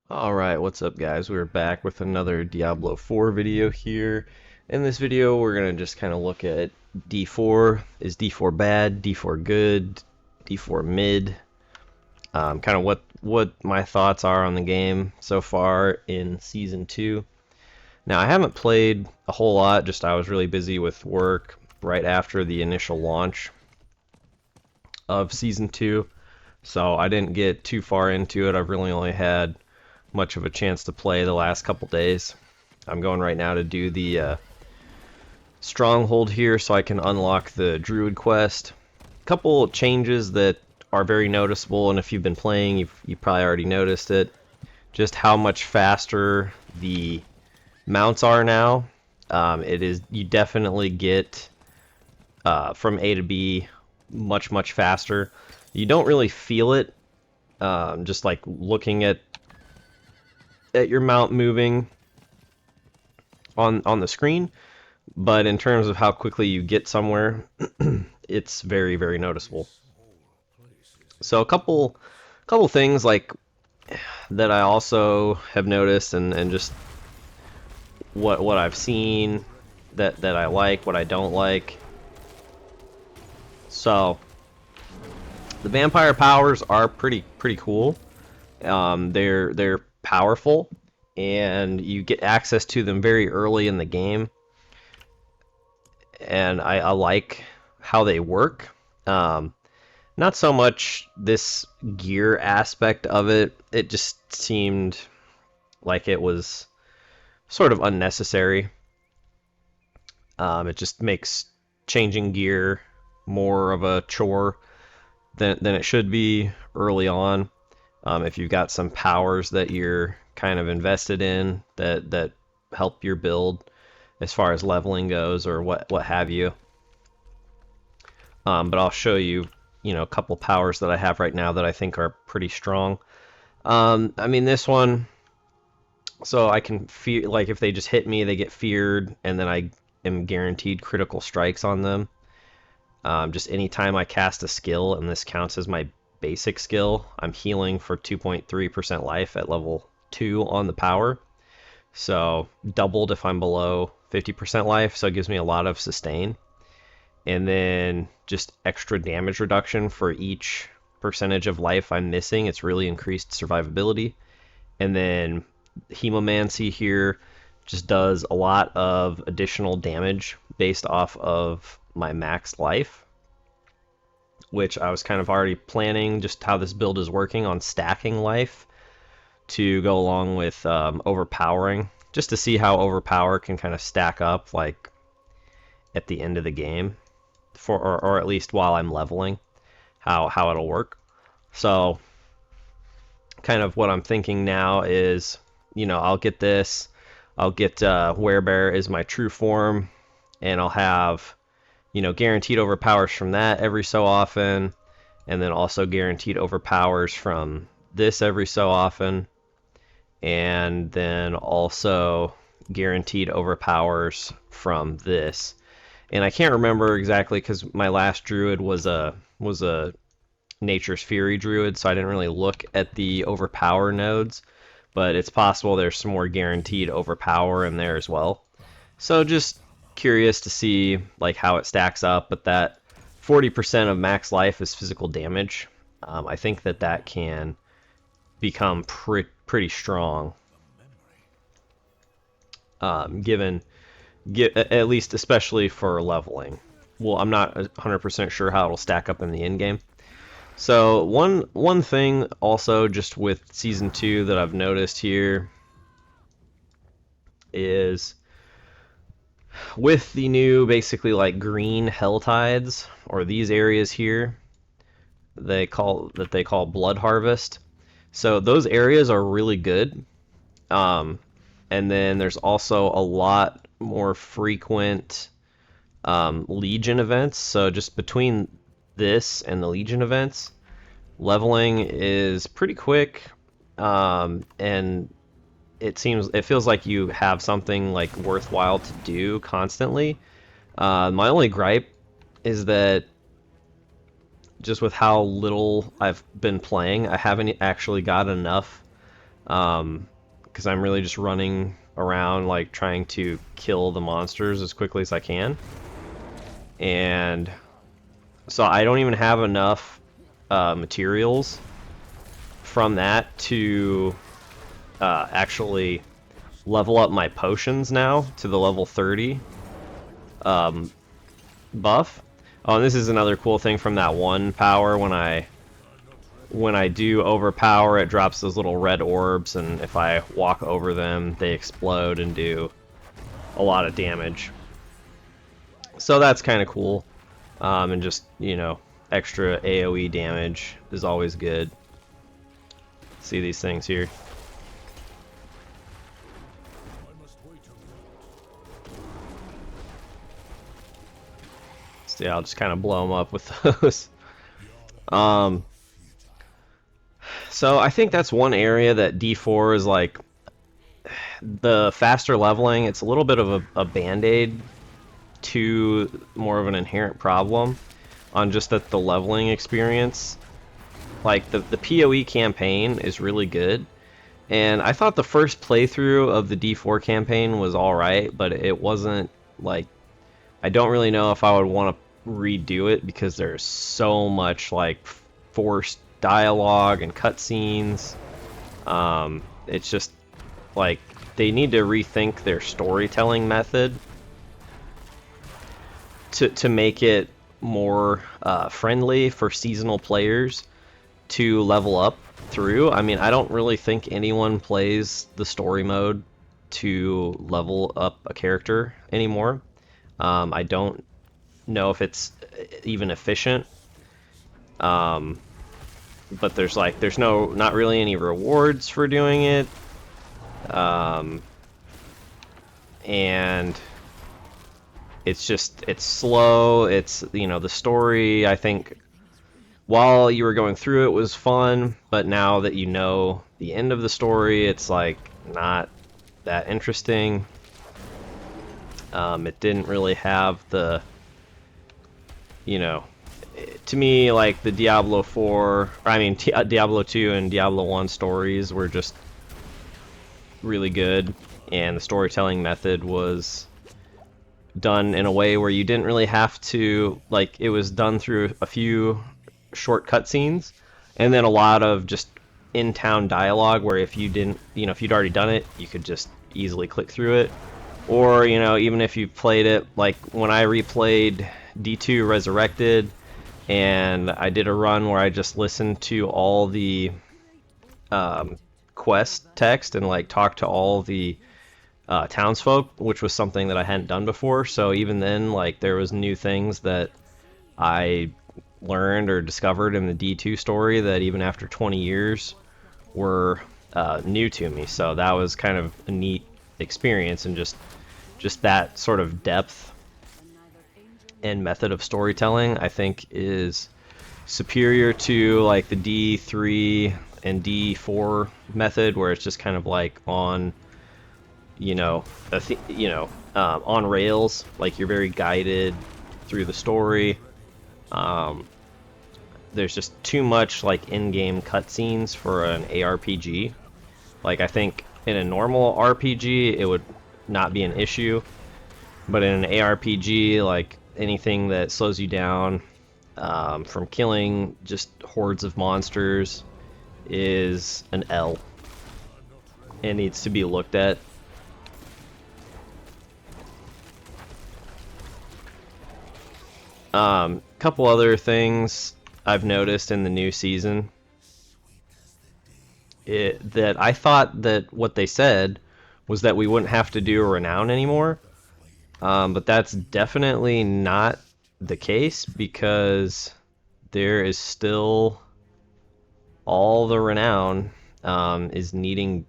Alright, what's up guys? We're back with another Diablo 4 video here. In this video we're going to just kind of look at D4. Is D4 bad? D4 good? D4 mid? Kind of what my thoughts are on the game so far in Season 2. Now I haven't played a whole lot, just I was really busy with work right after the initial launch of Season 2. So I didn't get too far into it. I've really only had much of a chance to play the last couple days. I'm going right now to do the stronghold here so I can unlock the druid quest. A couple changes that are very noticeable, and if you've been playing, you probably already noticed it. Just how much faster the mounts are now. You definitely get from A to B much faster. You don't really feel it, just like looking at your mount moving on the screen, but in terms of how quickly you get somewhere, it's very noticeable. So a couple things like that I also have noticed, and just what I've seen that I like, what I don't like. So the vampire powers are pretty cool. They're powerful, and you get access to them very early in the game, and I like how they work. Not so much this gear aspect of it. It just seemed like it was sort of unnecessary. It just makes changing gear more of a chore than it should be early on. If you've got some powers that you're kind of invested in that help your build as far as leveling goes, or what have you. But I'll show you, a couple powers that I have right now that I think are pretty strong. I mean, this one, so I can fear, like if they just hit me, they get feared, and then I am guaranteed critical strikes on them. Just anytime I cast a skill, and this counts as my basic skill, I'm healing for 2.3% life at level 2 on the power. So doubled if I'm below 50% life, so it gives me a lot of sustain. And then just extra damage reduction for each percentage of life I'm missing. It's really increased survivability. And then Hemomancy here just does a lot of additional damage based off of my max life, which I was kind of already planning just how this build is working on stacking life to go along with overpowering, just to see how overpower can kind of stack up like at the end of the game, or at least while I'm leveling, how it'll work. So kind of what I'm thinking now is, I'll get this, I'll get Werebear is my true form, and I'll have guaranteed overpowers from that every so often, and then also guaranteed overpowers from this every so often, and then also guaranteed overpowers from this. And I can't remember exactly because my last druid was a Nature's Fury druid, so I didn't really look at the overpower nodes, but it's possible there's some more guaranteed overpower in there as well. So just curious to see like how it stacks up, but that 40% of max life is physical damage. I think that can become pretty strong, at least especially for leveling. Well, I'm not 100% sure how it'll stack up in the end game. So one thing also just with Season 2 that I've noticed here is with the new basically like green hell tides, or these areas here they call blood harvest. So those areas are really good. And then there's also a lot more frequent Legion events. So just between this and the Legion events, leveling is pretty quick, and it feels like you have something like worthwhile to do constantly. My only gripe is that just with how little I've been playing, I haven't actually got enough because I'm really just running around like trying to kill the monsters as quickly as I can. And so I don't even have enough materials from that to actually level up my potions now to the level 30 buff. Oh, and this is another cool thing from that one power. When I do overpower, it drops those little red orbs, and if I walk over them, they explode and do a lot of damage. So that's kind of cool. And just, you know, extra AoE damage is always good. See these things here. So yeah, I'll just kind of blow them up with those. So I think that's one area that D4 is like the faster leveling. It's a little bit of a band-aid to more of an inherent problem on just that the leveling experience. Like the PoE campaign is really good, and I thought the first playthrough of the D4 campaign was alright, but it wasn't like, I don't really know if I would want to redo it because there's so much like forced dialogue and cutscenes. It's just like they need to rethink their storytelling method to make it more friendly for seasonal players to level up through. I mean, I don't really think anyone plays the story mode to level up a character anymore. I don't know if it's even efficient. But there's not really any rewards for doing it. And it's slow. It's, you know, the story, I think while you were going through it was fun, but now that you know the end of the story, it's like not that interesting. It didn't really have the, you know, to me, like the Diablo 4, I mean Diablo 2 and Diablo 1 stories were just really good, and the storytelling method was done in a way where you didn't really have to, like, it was done through a few short cutscenes and then a lot of just in-town dialogue where if you didn't, you know, if you'd already done it, you could just easily click through it. Or, you know, even if you played it, like when I replayed D2 Resurrected, and I did a run where I just listened to all the quest text and like talked to all the townsfolk, which was something that I hadn't done before. So even then, like, there was new things that I learned or discovered in the D2 story that even after 20 years were new to me. So that was kind of a neat experience, and just that sort of depth and method of storytelling, I think, is superior to like the D3 and D4 method, where it's just kind of like on, you know, on rails. Like, you're very guided through the story. There's just too much like in-game cutscenes for an ARPG. Like, I think in a normal RPG it would not be an issue, but in an ARPG, like, anything that slows you down from killing just hordes of monsters is an L. It needs to be looked at. Couple other things I've noticed in the new season, that I thought that what they said was that we wouldn't have to do a renown anymore. But that's definitely not the case, because there is still all the renown is needing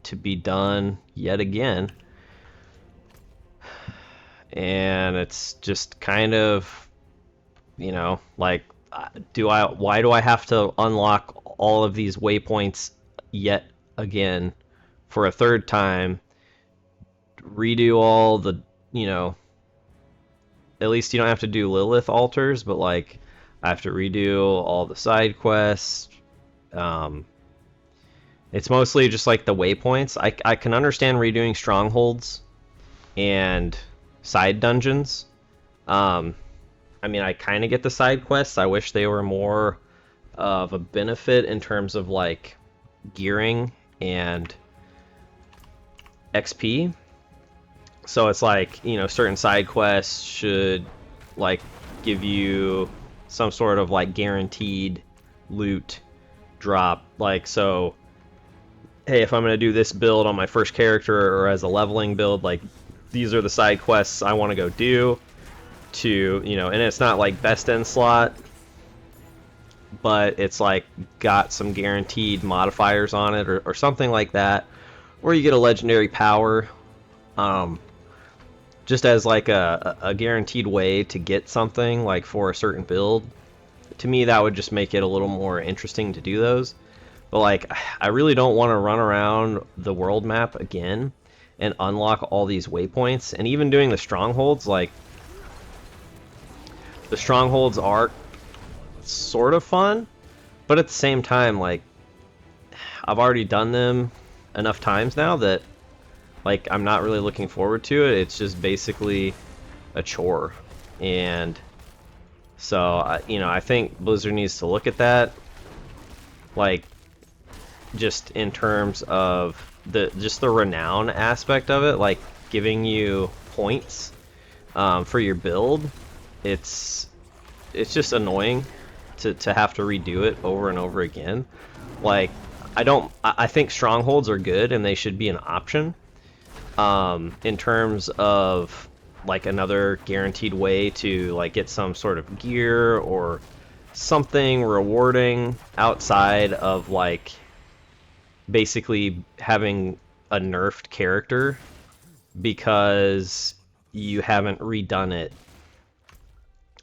to be done yet again. And it's just kind of, you know, like, why do I have to unlock all of these waypoints yet again for a third time, redo all the, you know, at least you don't have to do Lilith altars, but like, I have to redo all the side quests. It's mostly just like the waypoints. I can understand redoing strongholds and side dungeons. Um, I mean, I kind of get the side quests. I wish they were more of a benefit in terms of like gearing and XP. So it's like, you know, certain side quests should like give you some sort of like guaranteed loot drop. Like, so, hey, if I'm going to do this build on my first character or as a leveling build, like, these are the side quests I want to go do to, you know, and it's not like best in slot, but it's like got some guaranteed modifiers on it or something like that. Or you get a legendary power. Um, just as like a guaranteed way to get something like for a certain build. To me, that would just make it a little more interesting to do those. But like, I really don't want to run around the world map again and unlock all these waypoints. And even doing the strongholds, like, the strongholds are sort of fun, but at the same time, like, I've already done them enough times now that, like, I'm not really looking forward to it. It's just basically a chore. And so, you know, I think Blizzard needs to look at that, like, just in terms of the renown aspect of it, like giving you points for your build. It's just annoying to have to redo it over and over again. Like, I think strongholds are good and they should be an option. In terms of like another guaranteed way to like get some sort of gear or something rewarding outside of like basically having a nerfed character because you haven't redone it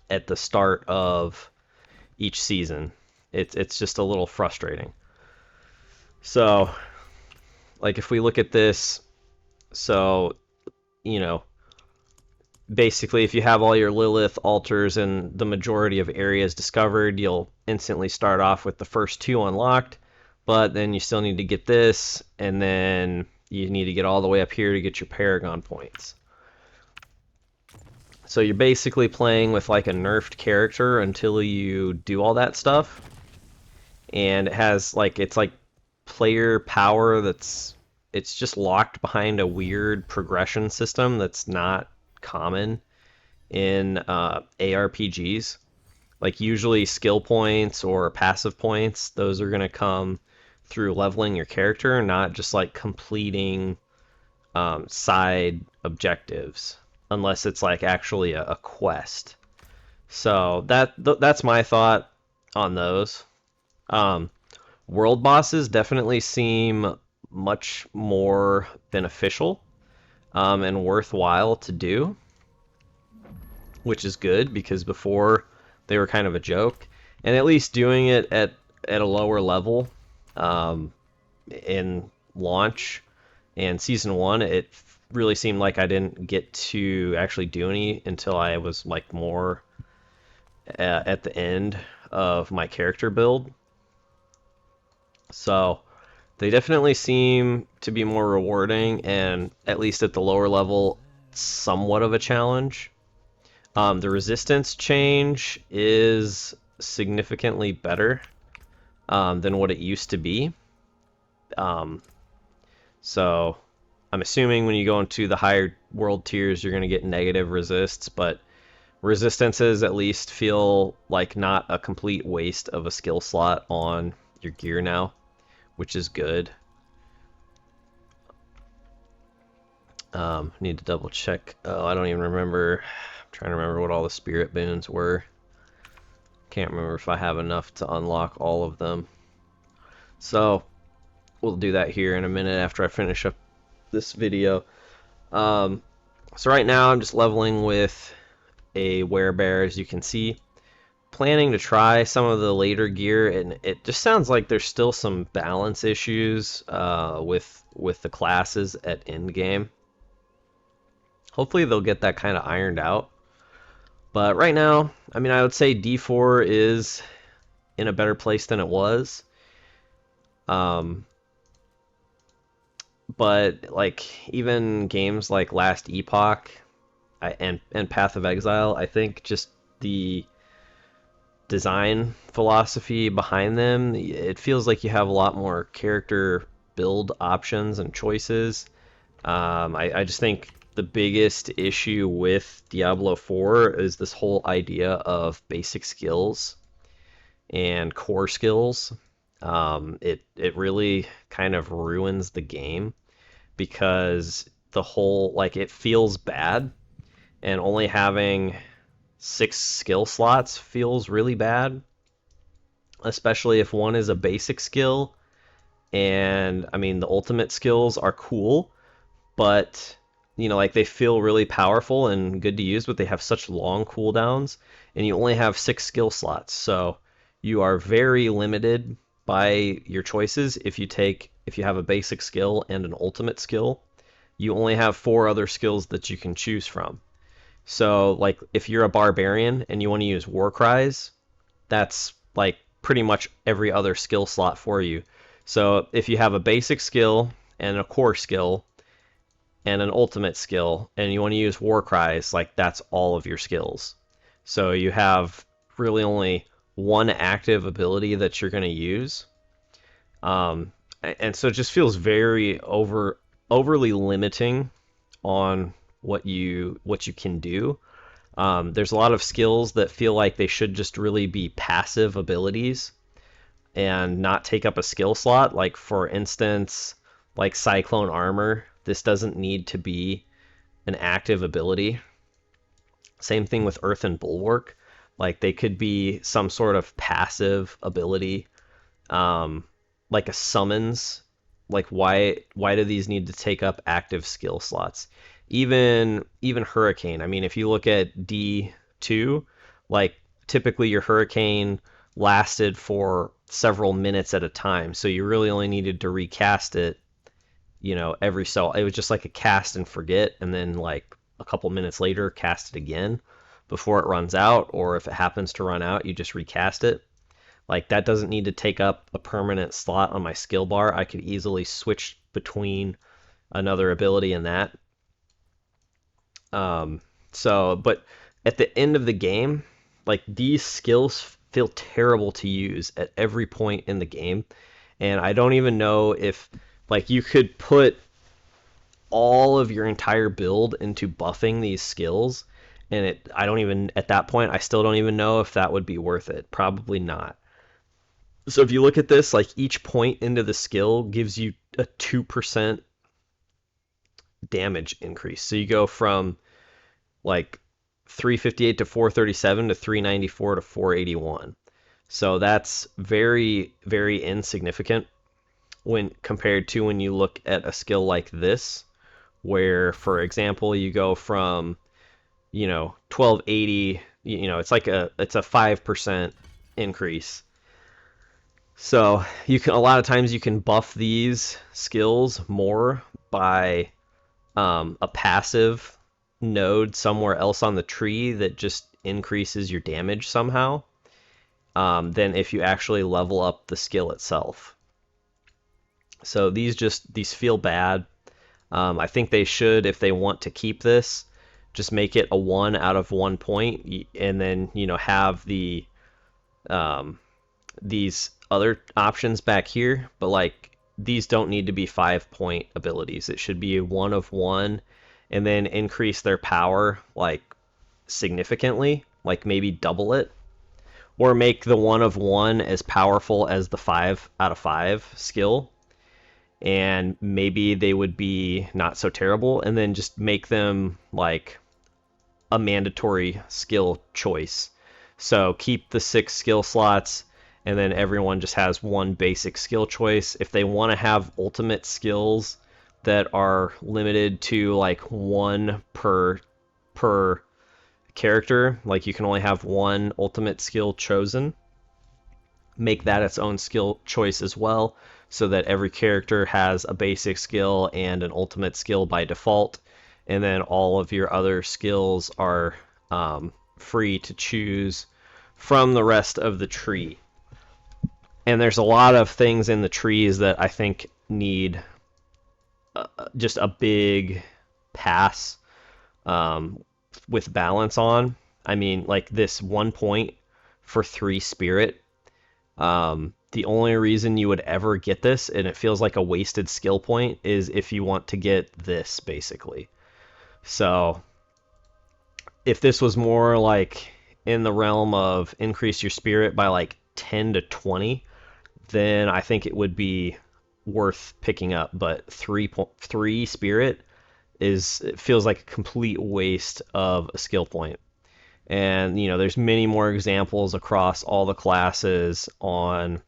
at the start of each season. It's just a little frustrating. So, like if we look at this, so, you know, basically if you have all your Lilith altars and the majority of areas discovered, you'll instantly start off with the first two unlocked, but then you still need to get this, and then you need to get all the way up here to get your Paragon points. So you're basically playing with like a nerfed character until you do all that stuff. And it has like, it's like player power it's just locked behind a weird progression system that's not common in ARPGs. Like usually skill points or passive points, those are going to come through leveling your character, not just like completing side objectives, unless it's like actually a quest. So that's my thought on those. World bosses definitely seem much more beneficial and worthwhile to do, which is good because before they were kind of a joke. And at least doing it at a lower level in launch and season 1, it really seemed like I didn't get to actually do any until I was like more at the end of my character build. So they definitely seem to be more rewarding, and at least at the lower level, somewhat of a challenge. The resistance change is significantly better than what it used to be. So I'm assuming when you go into the higher world tiers, you're going to get negative resists, but resistances at least feel like not a complete waste of a skill slot on your gear now, which is good. Need to double check. Oh, I don't even remember. I'm trying to remember what all the spirit boons were. Can't remember if I have enough to unlock all of them. So we'll do that here in a minute after I finish up this video. So right now I'm just leveling with a werebear, as you can see. Planning to try some of the later gear, and it just sounds like there's still some balance issues with the classes at endgame. Hopefully they'll get that kind of ironed out. But right now, I mean, I would say D4 is in a better place than it was. but like even games like Last Epoch and Path of Exile, I think just the design philosophy behind them, it feels like you have a lot more character build options and choices. I just think the biggest issue with Diablo 4 is this whole idea of basic skills and core skills. It really kind of ruins the game because the whole like it feels bad, and only having 6 skill slots feels really bad, especially if one is a basic skill. And I mean, the ultimate skills are cool, but like they feel really powerful and good to use, but they have such long cooldowns, and you only have 6 skill slots, so you are very limited by your choices. If you have a basic skill and an ultimate skill, you only have 4 other skills that you can choose from. So, like, if you're a barbarian and you want to use war cries, that's like pretty much every other skill slot for you. So, if you have a basic skill and a core skill and an ultimate skill and you want to use war cries, like that's all of your skills. So, you have really only one active ability that you're going to use. And so it just feels very overly limiting on what you can do. There's a lot of skills that feel like they should just really be passive abilities and not take up a skill slot. Like for instance, like Cyclone Armor, this doesn't need to be an active ability. Same thing with Earthen Bulwark. Like they could be some sort of passive ability, um, like a summons. Like why do these need to take up active skill slots? Even Hurricane. I mean, if you look at D2, like typically your Hurricane lasted for several minutes at a time, so you really only needed to recast it, every so it was just like a cast and forget, and then like a couple minutes later cast it again before it runs out, or if it happens to run out, you just recast it. Like that doesn't need to take up a permanent slot on my skill bar. I could easily switch between another ability and that. Um, but at the end of the game, like these skills feel terrible to use at every point in the game, and I don't even know if like you could put all of your entire build into buffing these skills, and I don't even at that point I still don't even know if that would be worth it. Probably not. So if you look at this, like each point into the skill gives you a 2% damage increase. So you go from like 358 to 437 to 394 to 481. So that's very, very insignificant when compared to when you look at a skill like this, where, for example, you go from 1280, it's a 5% increase. So you can a lot of times you can buff these skills more by a passive node somewhere else on the tree that just increases your damage somehow, than if you actually level up the skill itself. So these feel bad. I think they should, if they want to keep this, just make it a 1 out of 1 point, and then have um, these other options back here. But like these don't need to be 5 point abilities. It should be a 1 of 1, and then increase their power like significantly, like maybe double it, or make the 1 of 1 as powerful as the 5 out of 5 skill, and maybe they would be not so terrible, and then just make them like a mandatory skill choice. So keep the 6 skill slots, and then everyone just has one basic skill choice. If they want to have ultimate skills that are limited to like one per character, like you can only have one ultimate skill chosen, make that its own skill choice as well, so that every character has a basic skill and an ultimate skill by default, and then all of your other skills are free to choose from the rest of the tree. And there's a lot of things in the trees that I think need just a big pass um, with balance on. I mean, like this 1 point for 3 spirit. The only reason you would ever get this, and it feels like a wasted skill point, is if you want to get this, basically. So if this was more like in the realm of increase your spirit by like 10 to 20, then I think it would be worth picking up. But 3 spirit is, it feels like a complete waste of a skill point. And there's many more examples across all the classes on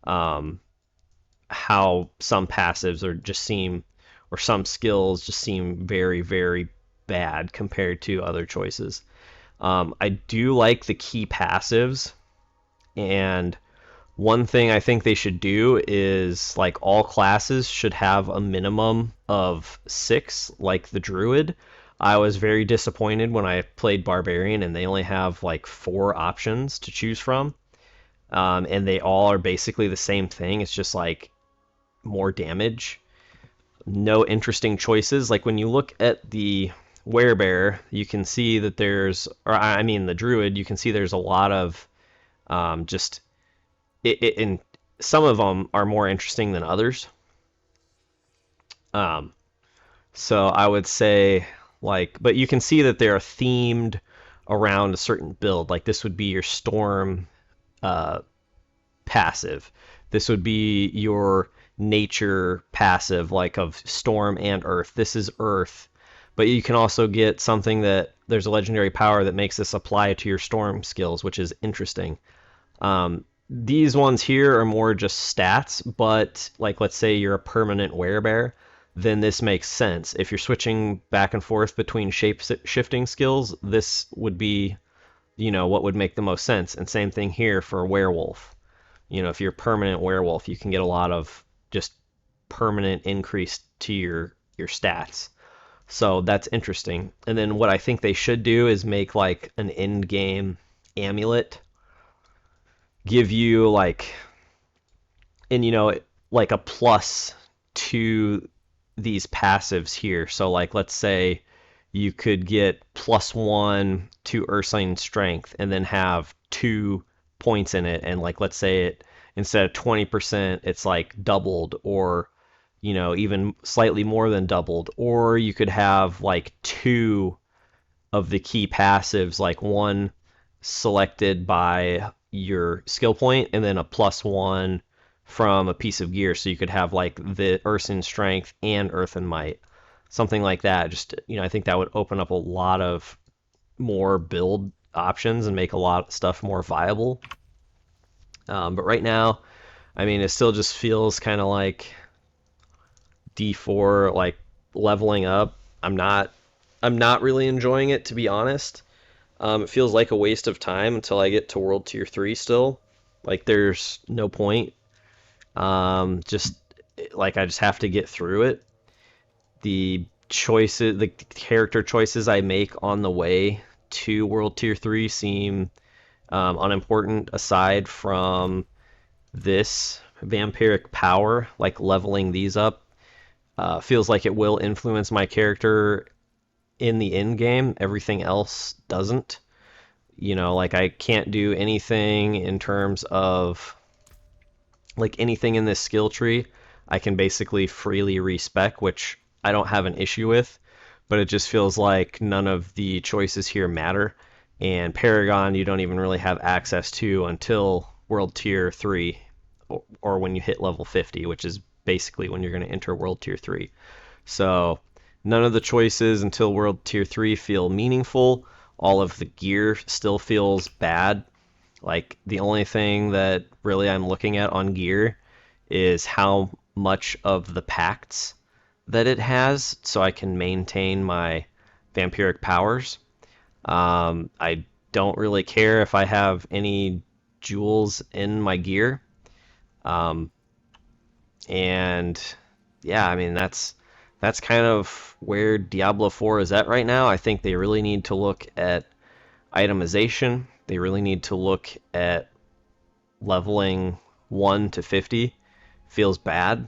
um, how some passives are just seem, or some skills just seem very, very bad compared to other choices. I do like the key passives, and one thing I think they should do is like all classes should have a minimum of 6, like the Druid. I was very disappointed when I played Barbarian and they only have like 4 options to choose from. And they all are basically the same thing. It's just like more damage. No interesting choices. Like when you look at the Werebear, you can see that there's, or I mean the Druid, you can see there's a lot of just and some of them are more interesting than others. Um, so I would say like, but you can see that they're themed around a certain build. Like this would be your storm uh, passive. This would be your nature passive, like of storm and earth. This is earth, but you can also get something that there's a legendary power that makes this apply to your storm skills, which is interesting. These ones here are more just stats, but like let's say you're a permanent werebear, then this makes sense. If you're switching back and forth between shape shifting skills, this would be, what would make the most sense. And same thing here for a werewolf. If you're a permanent werewolf, you can get a lot of just permanent increase to your stats. So that's interesting. And then what I think they should do is make like an end game amulet, give you like, and like a plus to these passives here. So like let's say you could get +1 to Ursine strength and then have 2 points in it, and like let's say it, instead of 20% it's like doubled, or even slightly more than doubled. Or you could have like 2 of the key passives, like one selected by your skill point and then a +1 from a piece of gear. So you could have like the Ursine strength and Earth and Might, something like that. Just, I think that would open up a lot of more build options and make a lot of stuff more viable. But right now, I mean, it still just feels kind of like D4, like leveling up. I'm not really enjoying it, to be honest. It feels like a waste of time until I get to World Tier 3 still. Like, there's no point. Just, like, I just have to get through it. The character choices I make on the way to World Tier 3 seem unimportant aside from this vampiric power, like leveling these up. Feels like it will influence my character in the end game. Everything else doesn't. Like I can't do anything in terms of like anything in this skill tree. I can basically freely respec, which I don't have an issue with, but it just feels like none of the choices here matter. And Paragon, you don't even really have access to until World Tier 3, or when you hit level 50, which is basically when you're going to enter World Tier 3. So none of the choices until World Tier 3 feel meaningful. All of the gear still feels bad. Like the only thing that really I'm looking at on gear is how much of the pacts that it has, so I can maintain my vampiric powers. I don't really care if I have any jewels in my gear. Um, and yeah, I mean that's kind of where Diablo 4 is at right now. I think they really need to look at itemization. They really need to look at leveling 1 to 50. Feels bad.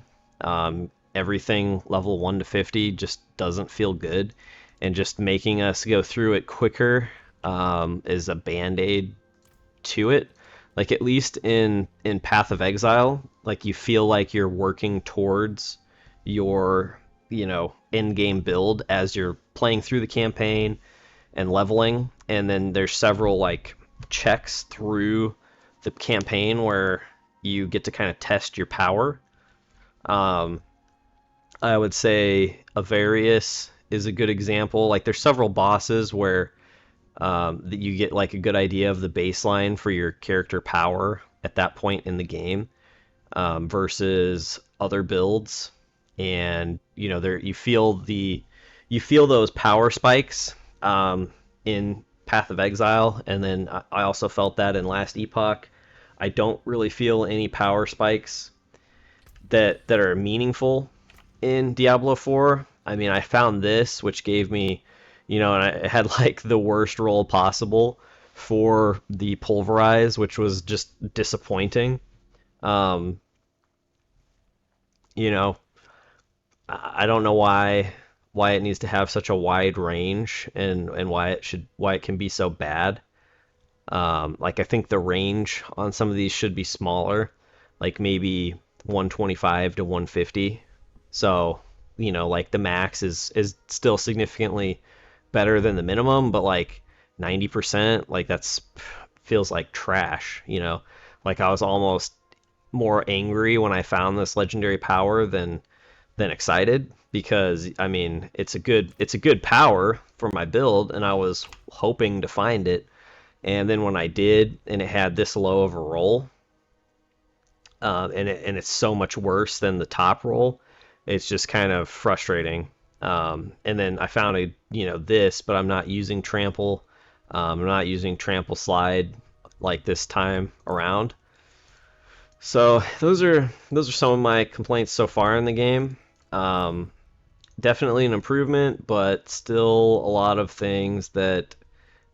everything level 1 to 50 just doesn't feel good, and just making us go through it quicker is a band-aid to it. Like at least in Path of Exile, like you feel like you're working towards your, end game build as you're playing through the campaign and leveling, and then there's several like checks through the campaign where you get to kind of test your power. Um, I would say Avarius is a good example. Like there's several bosses where that you get like a good idea of the baseline for your character power at that point in the game, versus other builds, and there you feel those power spikes in Path of Exile, and then I also felt that in Last Epoch. I don't really feel any power spikes that are meaningful in Diablo 4. I mean, I found this, which gave me, and I had like the worst roll possible for the pulverize, which was just disappointing. Um, you know, I don't know why it needs to have such a wide range, and why it can be so bad. Like I think the range on some of these should be smaller, like maybe 125 to 150. So, like the max is still significantly better than the minimum, but like 90%, like that's feels like trash. Like I was almost more angry when I found this legendary power than excited, because I mean it's a good power for my build, and I was hoping to find it, and then when I did and it had this low of a roll, and it's so much worse than the top roll, it's just kind of frustrating. And then I found this, but I'm not using trample. I'm not using trample slide like this time around. So those are some of my complaints so far in the game. Um, Definitely an improvement, but still a lot of things that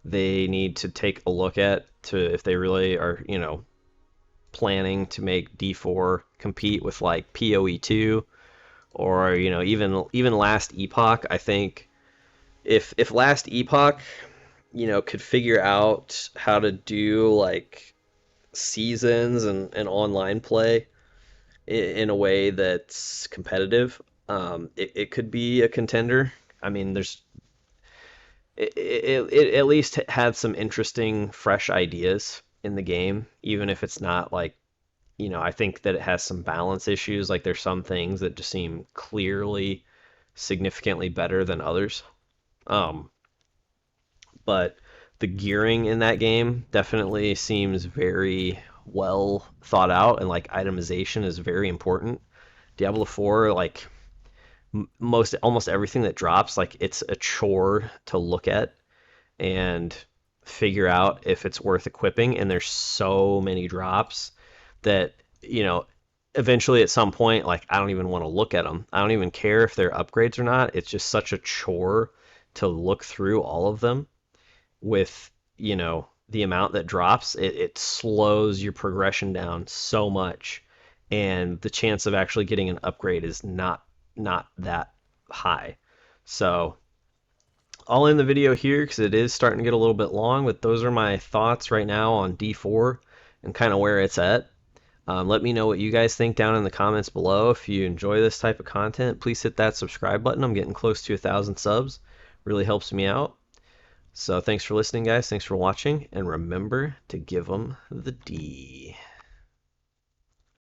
they need to take a look at, to if they really are, planning to make D4 compete with like PoE2, or even Last Epoch. I think if Last Epoch could figure out how to do like seasons and online play in a way that's competitive, it could be a contender. I mean, it at least had some interesting, fresh ideas in the game, even if it's not like, I think that it has some balance issues. Like there's some things that just seem clearly significantly better than others. Um, but the gearing in that game definitely seems very well thought out, and like itemization is very important. Diablo 4, like most almost everything that drops, like it's a chore to look at and figure out if it's worth equipping, and there's so many drops that eventually at some point, like I don't even want to look at them. I don't even care if they're upgrades or not. It's just such a chore to look through all of them. With the amount that drops, it slows your progression down so much, and the chance of actually getting an upgrade is not that high. So I'll end the video here because it is starting to get a little bit long, but those are my thoughts right now on D4 and kind of where it's at. Let me know what you guys think down in the comments below. If you enjoy this type of content, please hit that subscribe button. I'm getting close to 1,000 subs. Really helps me out. So thanks for listening, guys. Thanks for watching. And remember to give them the D.